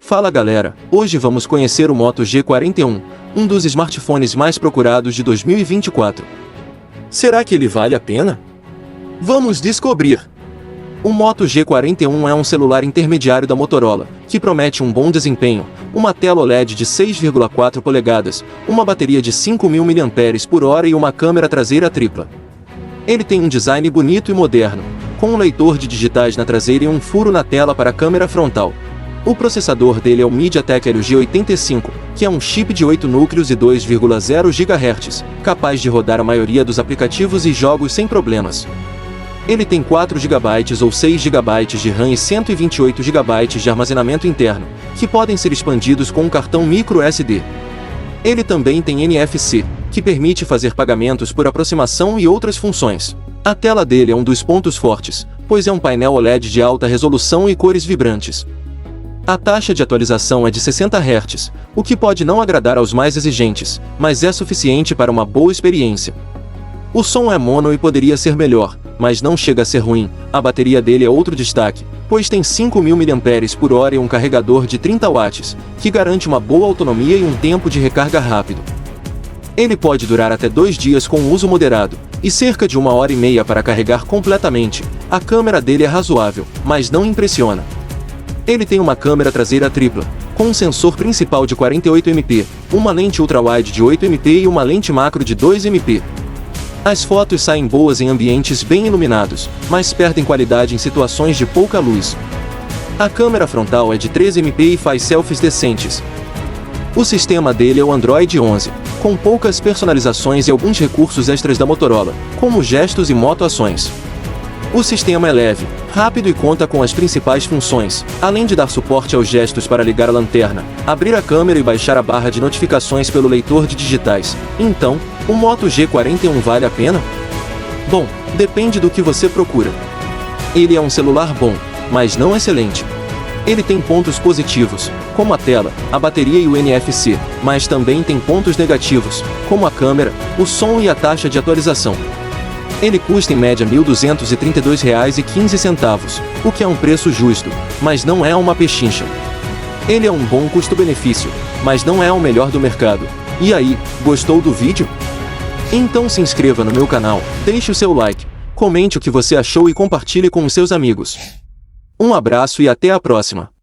Fala galera, hoje vamos conhecer o Moto G41, um dos smartphones mais procurados de 2024. Será que ele vale a pena? Vamos descobrir! O Moto G41 é um celular intermediário da Motorola, que promete um bom desempenho, uma tela OLED de 6,4 polegadas, uma bateria de 5.000 mAh e uma câmera traseira tripla. Ele tem um design bonito e moderno, com um leitor de digitais na traseira e um furo na tela para a câmera frontal. O processador dele é o MediaTek Helio G85, que é um chip de 8 núcleos e 2,0 GHz, capaz de rodar a maioria dos aplicativos e jogos sem problemas. Ele tem 4 GB ou 6 GB de RAM e 128 GB de armazenamento interno, que podem ser expandidos com um cartão microSD. Ele também tem NFC, que permite fazer pagamentos por aproximação e outras funções. A tela dele é um dos pontos fortes, pois é um painel OLED de alta resolução e cores vibrantes. A taxa de atualização é de 60 Hz, o que pode não agradar aos mais exigentes, mas é suficiente para uma boa experiência. O som é mono e poderia ser melhor, mas não chega a ser ruim. A bateria dele é outro destaque, pois tem 5.000 mAh e um carregador de 30 watts, que garante uma boa autonomia e um tempo de recarga rápido. Ele pode durar até 2 dias com uso moderado, e cerca de 1h30 para carregar completamente. A câmera dele é razoável, mas não impressiona. Ele tem uma câmera traseira tripla, com um sensor principal de 48 MP, uma lente ultra-wide de 8 MP e uma lente macro de 2 MP. As fotos saem boas em ambientes bem iluminados, mas perdem qualidade em situações de pouca luz. A câmera frontal é de 13 MP e faz selfies decentes. O sistema dele é o Android 11, com poucas personalizações e alguns recursos extras da Motorola, como gestos e moto-ações. O sistema é leve, rápido e conta com as principais funções, além de dar suporte aos gestos para ligar a lanterna, abrir a câmera e baixar a barra de notificações pelo leitor de digitais. Então, o Moto G41 vale a pena? Bom, depende do que você procura. Ele é um celular bom, mas não excelente. Ele tem pontos positivos, como a tela, a bateria e o NFC, mas também tem pontos negativos, como a câmera, o som e a taxa de atualização. Ele custa em média R$ 1.232,15, o que é um preço justo, mas não é uma pechincha. Ele é um bom custo-benefício, mas não é o melhor do mercado. E aí, gostou do vídeo? Então se inscreva no meu canal, deixe o seu like, comente o que você achou e compartilhe com os seus amigos. Um abraço e até a próxima!